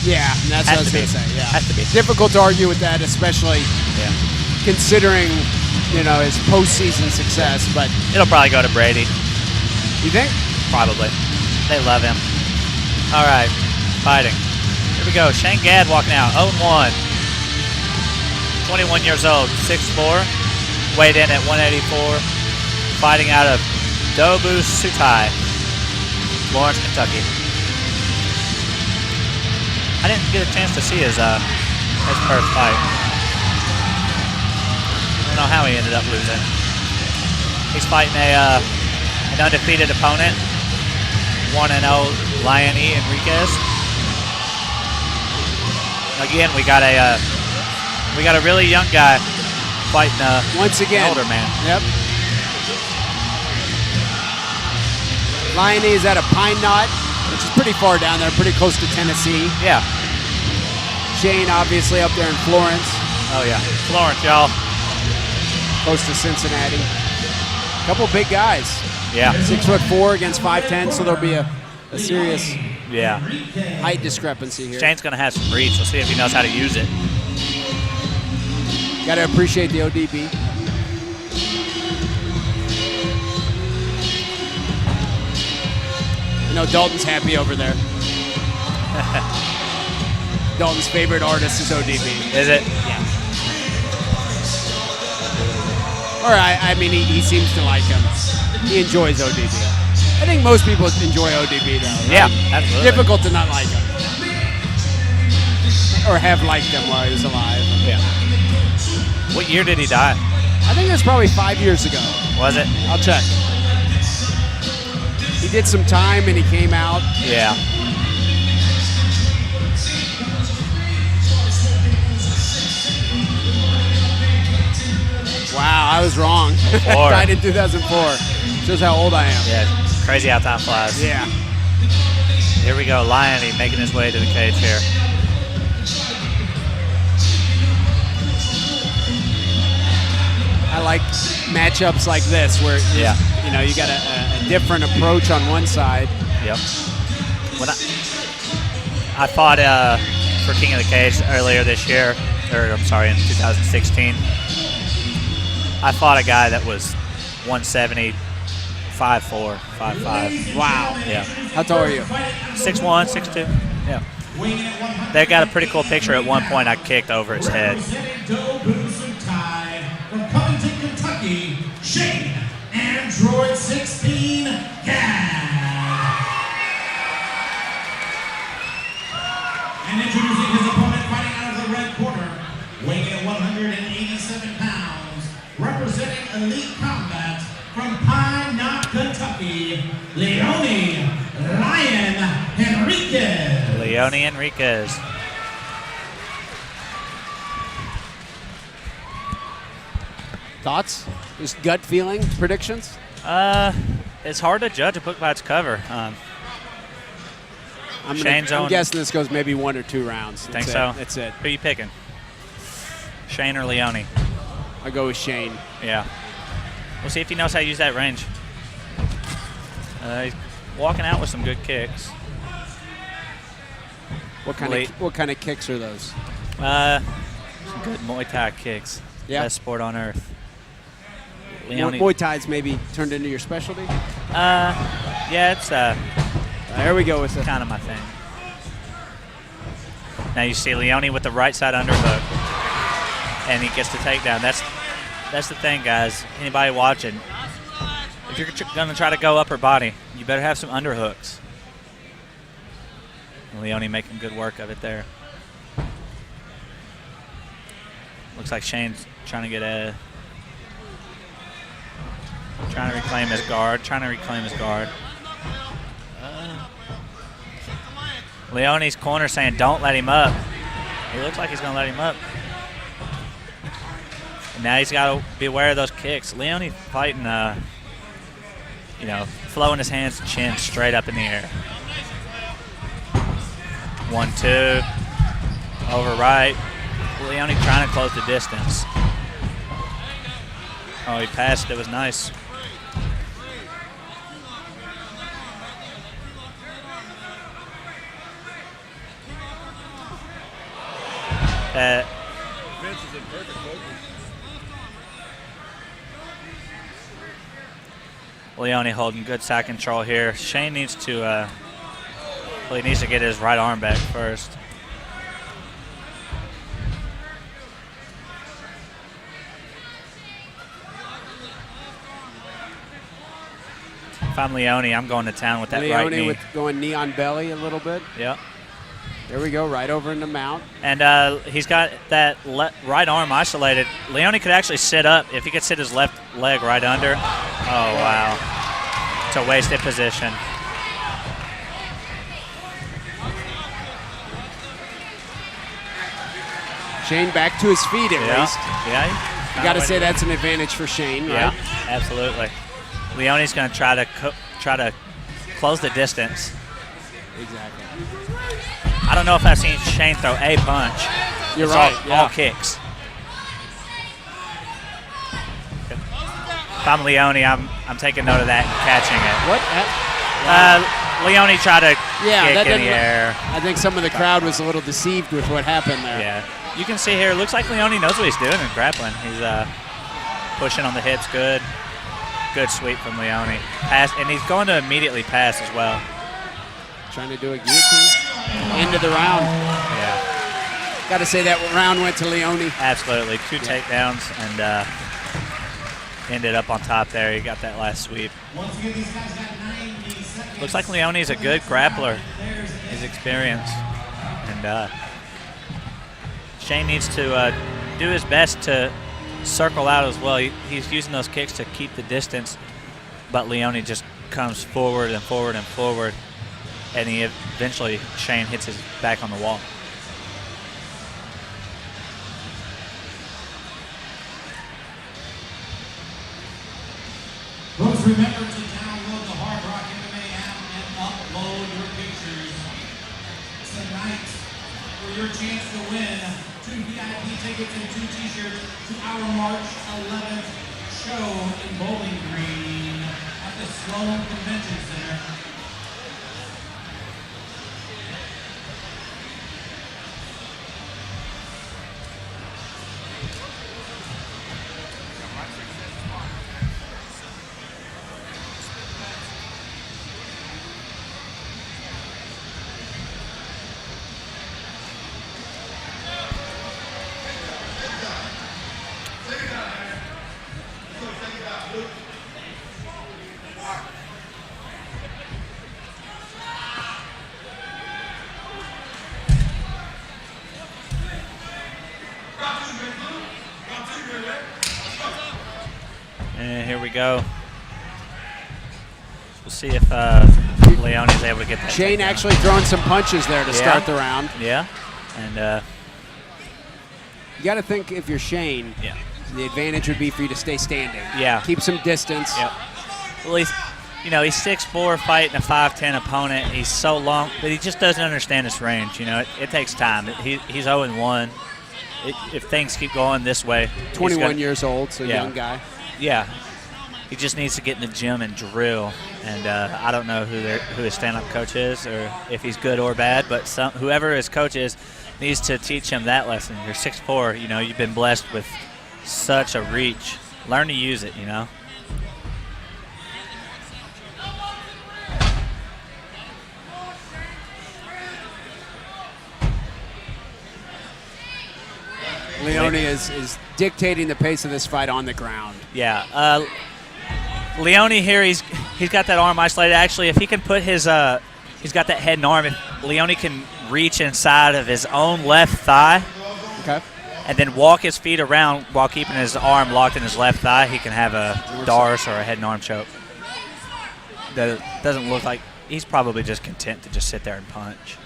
Yeah, and that's what I was going to say. Yeah, has to be difficult to argue with that, especially considering his postseason success. But it'll probably go to Brady. You think? Probably. They love him. All right, fighting. Here we go. Shayne Gadd walking out. 0-1. 21 years old, 6'4", weighed in at 184, fighting out of Dobu Sutai, Lawrence, Kentucky. I didn't get a chance to see his first fight. I don't know how he ended up losing. He's fighting an undefeated opponent, 1-0 Lioney Henriquez. Again, we got a really young guy fighting once again an older man. Yep. Lioney is at a Pine Knot, which is pretty far down there, pretty close to Tennessee. Yeah. Shayne obviously up there in Florence. Oh yeah, Florence, y'all. Close to Cincinnati. Couple big guys. Yeah. 6'4" against 5'10", so there'll be a serious height discrepancy here. Shayne's gonna have some reach. We'll see if he knows how to use it. Got to appreciate the ODB. Dalton's happy over there. Dalton's favorite artist is ODB. Is it? Yeah. Or I mean, he seems to like him. He enjoys ODB. I think most people enjoy ODB though. Right? Yeah, absolutely. Difficult to not like him. Or have liked him while he was alive. Yeah. What year did he die? I think it was probably 5 years ago. Was it? I'll check. He did some time and he came out. Yeah. Wow, I was wrong. Died in 2004. Shows how old I am. Yeah, crazy how time flies. Yeah. Here we go, Lioney making his way to the cage here. I like matchups like this where you got a different approach on one side. Yep. When I fought for King of the Cage earlier this year, or I'm sorry, in 2016, I fought a guy that was 170, 5'4", 5'5". Wow. Yeah. How tall are you? 6'1", 6'2". Yeah. They got a pretty cool picture at one point I kicked over his head. Shayne, Android 16, Gadd. And introducing his opponent fighting out of the red corner, weighing in at 187 pounds, representing Elite Combat from Pine Knot, Kentucky, Lioney Henriquez. Lioney Henriquez. Thoughts? Just gut feeling, predictions? It's hard to judge a book by its cover. I'm guessing this goes maybe 1 or 2 rounds. Think so? That's it. Who are you picking? Shayne or Lioney? I go with Shayne. Yeah. We'll see if he knows how to use that range. He's walking out with some good kicks. What kind of kicks are those? Some good Muay Thai kicks. Yeah. Best sport on earth. Lioney. Muay Thai's maybe turned into your specialty? Yeah, it's there we go with it. Kind of my thing. Now you see Lioney with the right side underhook, and he gets the takedown. That's the thing, guys. Anybody watching, if you're going to try to go upper body, you better have some underhooks. And Lioney making good work of it there. Looks like Shayne's trying to reclaim his guard. Leone's corner saying, "Don't let him up." He looks like he's going to let him up. And now he's got to be aware of those kicks. Lioney fighting, flowing his hands and chin straight up in the air. 1-2, over right. Lioney trying to close the distance. Oh, he passed. It was nice. that. Vince is in perfect focus. Lioney holding good side control here. Shayne needs to, well, he needs to get his right arm back first. If I'm Lioney, I'm going to town with that right knee. Lioney with going knee on belly a little bit. Yep. There we go, right over in the mount. And he's got that right arm isolated. Lioney could actually sit up. If he could sit his left leg right under. Oh, wow. It's a wasted position. Shayne back to his feet at least. Yeah. You got to say that's an advantage for Shayne, right? Yeah, absolutely. Lioney's going to try to close the distance. Exactly. I don't know if I've seen Shayne throw a punch. You're it's right. All kicks. If I'm Lioney, I'm taking note of that and catching it. What? Lioney tried to kick in the air. I think some of the crowd was a little deceived with what happened there. Yeah. You can see here, it looks like Lioney knows what he's doing in grappling. He's pushing on the hips good. Good sweep from Lioney. Pass, and he's going to immediately pass as well. Trying to do a guillotine. End of the round. Yeah. Got to say that round went to Lioney. Absolutely. Two takedowns and ended up on top there. He got that last sweep. Looks like Lioney's a good grappler. His experience. And Shayne needs to do his best to circle out as well. He's using those kicks to keep the distance, but Lioney just comes forward and forward and forward, and eventually Shayne hits his back on the wall. Folks, remember to download the Hardrock MMA app and upload your pictures tonight for your chance to win 2 VIP tickets and 2 t-shirts to our March 11th show in Bowling Green at the Sloan Convention Center. And here we go. We'll see if Lioney's able to get that. Shayne actually throwing some punches there to start the round. Yeah. And you got to think if you're Shayne, the advantage would be for you to stay standing. Yeah. Keep some distance. Yep. Well, he's 6'4", fighting a 5'10" opponent. He's so long, but he just doesn't understand his range. It takes time. He's 0-1. If things keep going this way, 21 years old, so young guy. Yeah, he just needs to get in the gym and drill. And I don't know who his stand-up coach is, or if he's good or bad. But whoever his coach is needs to teach him that lesson. You're 6'4". You've been blessed with such a reach. Learn to use it. Lioney is dictating the pace of this fight on the ground. Yeah. Lioney here, he's got that arm isolated. Actually, if he can put his he's got that head and arm. If Lioney can reach inside of his own left thigh, and then walk his feet around while keeping his arm locked in his left thigh, he can have a Dars or a head and arm choke. That doesn't look like he's probably just content to just sit there and punch.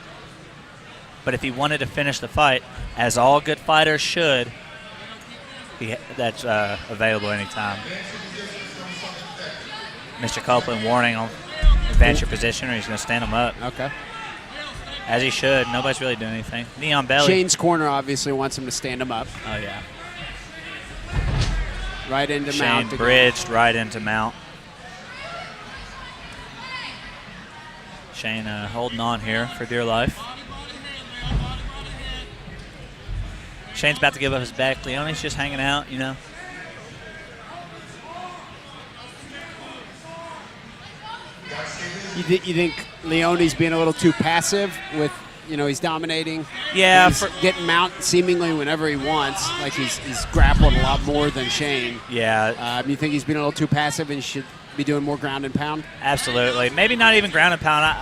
But if he wanted to finish the fight, as all good fighters should, that's available anytime. Mr. Copeland warning him, advance your position or he's going to stand him up. Okay. As he should. Nobody's really doing anything. Knee on belly. Shayne's corner obviously wants him to stand him up. Oh, yeah. Right into mount. Shayne bridged right into mount. Shayne holding on here for dear life. Shayne's about to give up his back. Lioney's just hanging out, you know. You think Lioney's being a little too passive with, you know, he's dominating? Yeah. He's getting mount seemingly whenever he wants. Like he's grappling a lot more than Shayne. Yeah. You think he's being a little too passive and should be doing more ground and pound? Absolutely. Maybe not even ground and pound,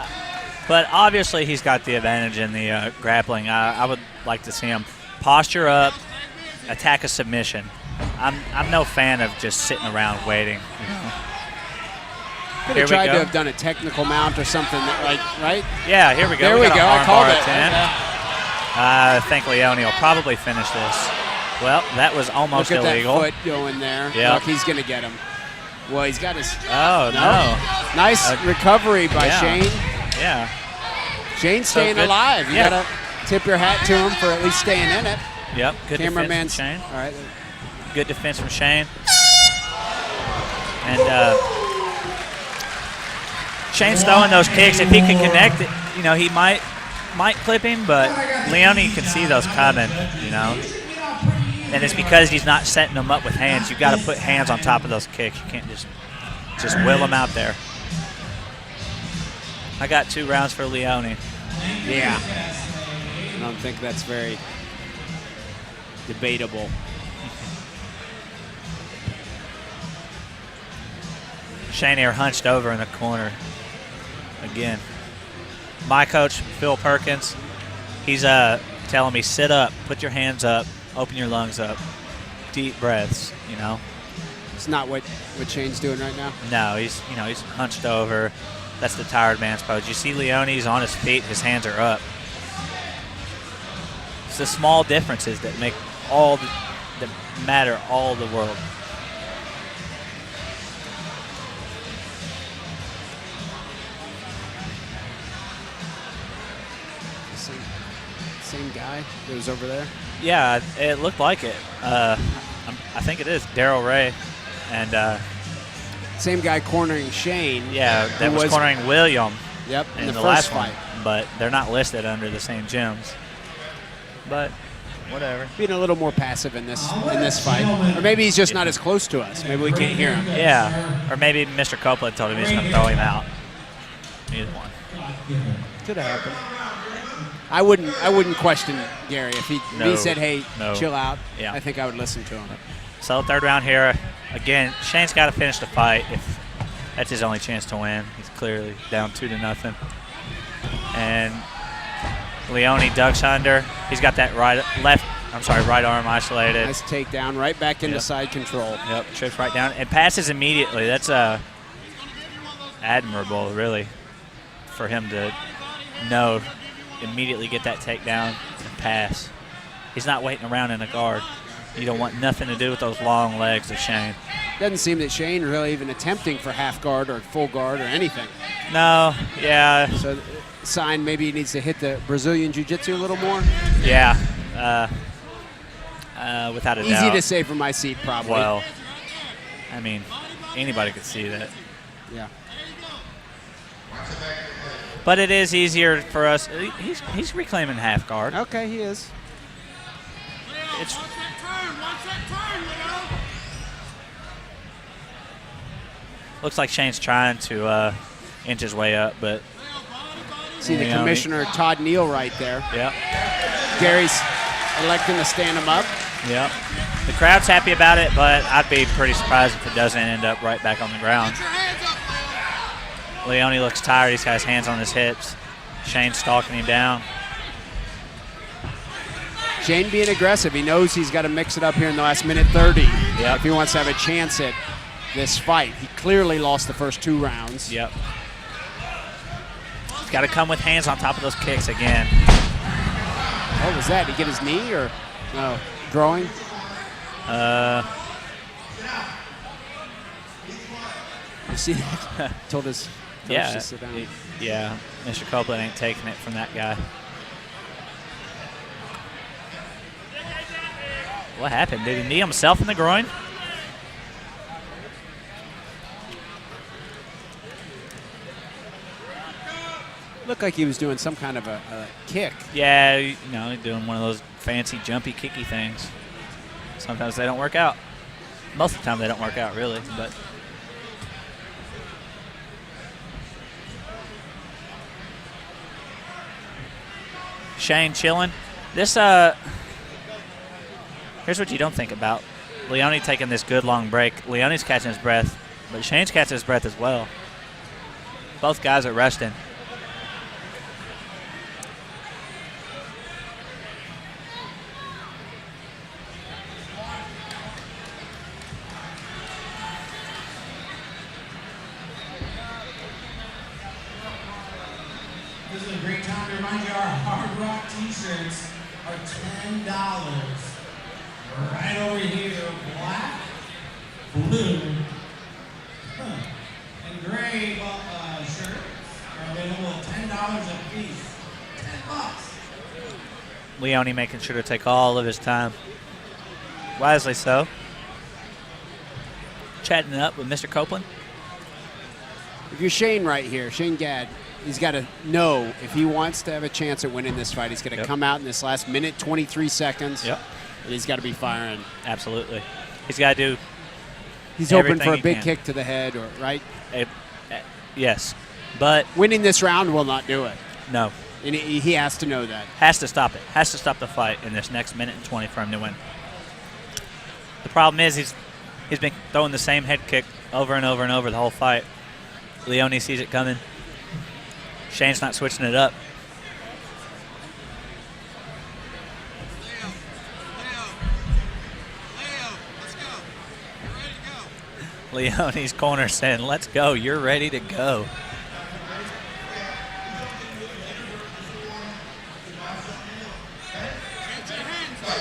but obviously he's got the advantage in the grappling. I would like to see him posture up, attack a submission. I'm no fan of just sitting around waiting. Could have tried to have done a technical mount or something, right? Yeah, here we go. There we go. I called it. I think Lioney will probably finish this. Well, that was almost illegal. illegal. That foot going there. Yeah. Look, he's going to get him. Well, he's got his. Oh, no. Nice recovery by Shayne. Yeah. Shayne's staying alive. You got to tip your hat to him for at least staying in it. Yep. Good Cameraman's defense from Shayne. All right. Good defense from Shayne. And Shayne's throwing those kicks. If he can connect it, you know, he might clip him, but Lioney can see those coming, you know. And it's because he's not setting them up with hands. You've got to put hands on top of those kicks. You can't just will them out there. I got 2 rounds for Lioney. Yeah. I don't think that's very debatable. Shayne here hunched over in the corner again. My coach, Phil Perkins, he's telling me, sit up, put your hands up, open your lungs up, deep breaths, you know. It's not what Shayne's doing right now? No, he's hunched over. That's the tired man's pose. You see Leone's on his feet, his hands are up. It's the small differences that make that matter all the world. Same guy that was over there? Yeah, it looked like it. I think it is Daryl Ray. And same guy cornering Shayne. Yeah, that was cornering William. Yep, in the first last fight. One. But they're not listed under the same gyms. But whatever. Being a little more passive in this fight. Or maybe he's just not as close to us. Maybe we can't hear him. Yeah. Or maybe Mr. Copeland told him he's going to throw him out. Either one. Could have happened. I wouldn't question Gary if he said, "Hey, chill out." Yeah. I think I would listen to him. So 3rd round here. Again, Shayne's got to finish the fight if that's his only chance to win. He's clearly down 2-0. And Lioney ducks under. He's got that right arm isolated. Nice takedown, right back into side control. Yep, trips right down and passes immediately. That's admirable, really, for him to know. Immediately get that takedown and pass. He's not waiting around in a guard. You don't want nothing to do with those long legs of Shayne. Doesn't seem that Shayne really even attempting for half guard or full guard or anything. No, yeah. So sign maybe he needs to hit the Brazilian Jiu-Jitsu a little more? Yeah, without a doubt. Easy to say from my seat, probably. Well, I mean, anybody could see that. Yeah. But it is easier for us. He's reclaiming half guard. Okay, he is. It's looks like Shayne's trying to inch his way up, but see the commissioner Todd Neal right there. Yep. Gary's electing to stand him up. Yep. The crowd's happy about it, but I'd be pretty surprised if it doesn't end up right back on the ground. Lioney looks tired. He's got his hands on his hips. Shayne's stalking him down. Shayne being aggressive. He knows he's got to mix it up here in the last minute 30 if he wants to have a chance at this fight. He clearly lost the first 2 rounds. Yep. He's got to come with hands on top of those kicks again. What was that? Did he get his knee or no? Growing? You see that? Told us. Yeah, sit down. Yeah, Mr. Copeland ain't taking it from that guy. What happened? Did he knee himself in the groin? Looked like he was doing some kind of a kick. Yeah, you know, doing one of those fancy jumpy kicky things. Sometimes they don't work out. Most of the time they don't work out, really. But Shayne chilling. This here's what you don't think about. Lioney taking this good long break. Leone's catching his breath, but Shayne's catching his breath as well. Both guys are resting. This is a great time to remind you our Hardrock t-shirts are $10. Right over here, black, blue, and gray shirts are available at $10 a piece. $10. Lioney making sure to take all of his time. Wisely so. Chatting it up with Mr. Copeland. If you're Shayne right here, Shayne Gadd, he's got to know if he wants to have a chance at winning this fight, he's going to come out in this last minute, 23 seconds. Yep. And he's got to be firing. Absolutely. He's got to do. He's hoping everything for a he big can. kick to the head, or right? Yes. But Winning this round will not do it. no. And he has to know that. Has to stop it. Has to stop the fight in this next minute and 20 for him to win. The problem is he's been throwing the same head kick over and over and over the whole fight. Lioney sees it coming. Shayne's not switching it up. Leone's corner saying, let's go, you're ready to go.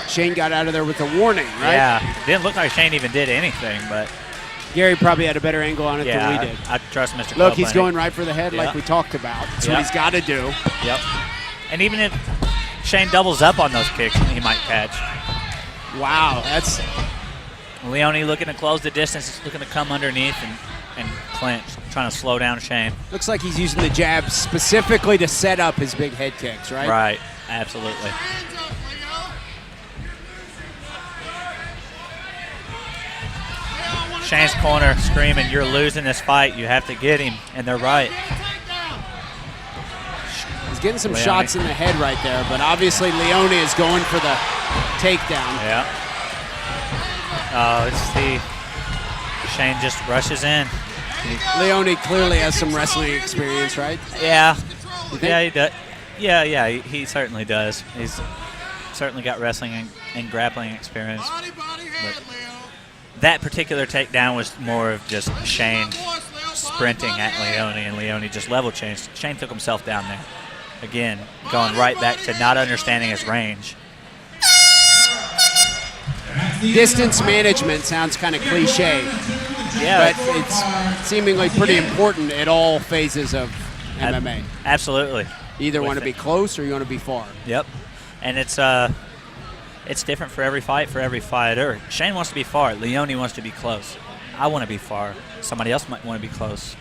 Shayne got out of there with a warning, right? Yeah, didn't look like Shayne even did anything, but Gary probably had a better angle on it yeah, than we did. I trust Mr. Look, Copeland. he's going right for the head like Yeah. we talked about. That's Yeah. what he's got to do. Yep. And even if Shayne doubles up on those kicks, he might catch. Wow, that's Lioney looking to close the distance, he's looking to come underneath and clinch, trying to slow down Shayne. looks like he's using the jab specifically to set up his big head kicks, right? Right, absolutely. Shayne's corner screaming, you're losing this fight, you have to get him, and they're right. He's getting some Lioney. shots in the head right there, but obviously Lioney is going for the takedown. Yeah. Oh, it's the Shayne just rushes in. Lioney clearly has some wrestling experience, right? Yeah. You think? Yeah, he does. Yeah, he certainly does. He's certainly got wrestling and grappling experience. But that particular takedown was more of just Shayne sprinting at Lioney, and Lioney just level changed. Shayne took himself down there. Again, going right back to not understanding his range. Distance management sounds kind of cliche, Yeah, but it's seemingly pretty important at all phases of MMA. absolutely. You either With want to be it. close or you want to be far. Yep. And it's different for every fight, for every fighter. Shayne wants to be far. Lioney wants to be close. I want to be far. Somebody else might want to be close.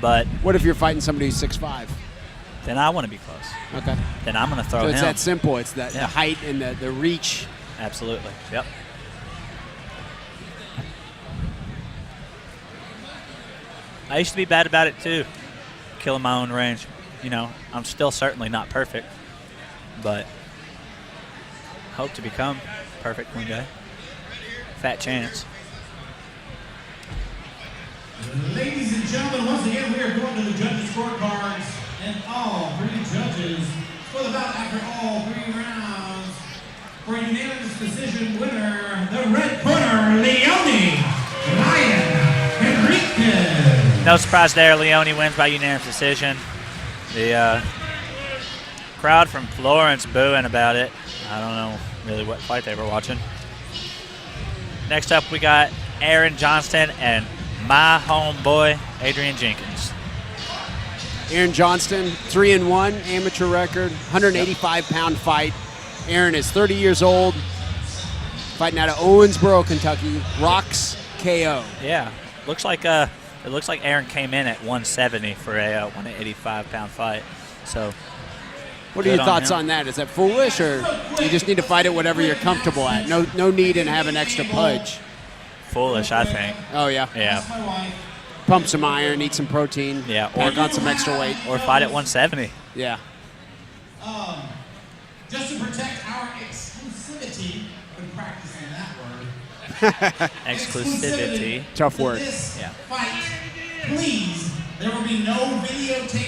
But What if you're fighting somebody who's 6'5"? then I want to be close. Okay. Then I'm going to throw So him. it's that simple. It's the Yeah. height and the reach. Absolutely. Yep. I used to be bad about it too, killing my own range. You know, I'm still certainly not perfect, but hope to become perfect one day. Fat chance. Ladies and gentlemen, once again, we are going to the judges' scorecards, and all three judges for the bout after all 3 rounds. For a unanimous decision winner, the red corner, Lioney Henriquez. No surprise there. Lioney wins by unanimous decision. The crowd from Florence booing about it. I don't know really what fight they were watching. Next up, we got Aaron Johnston and my homeboy, Adrian Jenkins. Aaron Johnston, 3-1 amateur record, 185-pound fight. Aaron is 30 years old, fighting out of Owensboro, Kentucky. Rocks KO. Yeah, looks like it looks like Aaron came in at 170 for a 185-pound fight. So What are your Good on thoughts him. on that? Is that foolish, or you just need to fight it whatever you're comfortable at? No need in having extra pudge. foolish, I think. Oh, yeah. Yeah. Pump some iron, eat some protein. Yeah, Pack on some extra weight. Or fight at 170. Yeah. Just to protect our exclusivity, been practicing that word. Exclusivity. Tough word. This Yeah. fight, please, there will be no videotape.